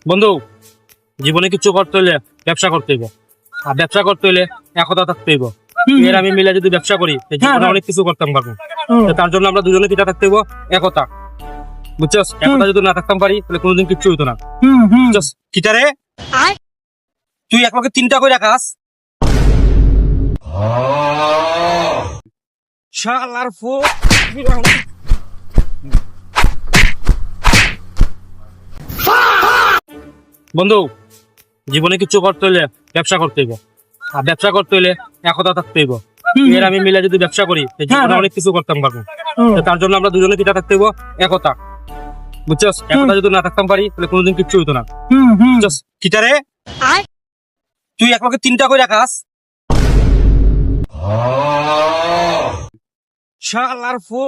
বন্ধু, জীবনে কিছু করতে হইলে ব্যবসা করতে হইব। আর ব্যবসা করতে হইলে একতা থাকতে হইব। এর আমি মিলে যদি ব্যবসা করি জীবনে অনেক কিছু করতাম পারবো। তো তার জন্য আমরা দুজনে কিটা থাকতে হইব, একতা। বুঝছস? একতা যদি না থাকতাম পারি তাহলে কোনোদিন কিচ্ছু হইতো না। বুঝছস? কিটা রে, তুই এক লগে তিনটা করে রাখাস। শালার ফো বন্ধু, জীবনে কিছু করতে হইলে ব্যবসা করতে হইব। আর ব্যবসা করতে হইলে একতা থাকতে হইব। এর আমি মিলে যদি ব্যবসা করি জীবনে অনেক কিছু করতাম পারবো। তো তার জন্য আমরা দুজনে কিটা থাকতে হইব, একতা। বুঝছস? একতা যদি না থাকতাম পারি তাহলে কোনোদিন কিচ্ছু হইতো না। বুঝছস? কিটা রে, তুই এক লগে তিনটা করে রাখাস। শালার ফো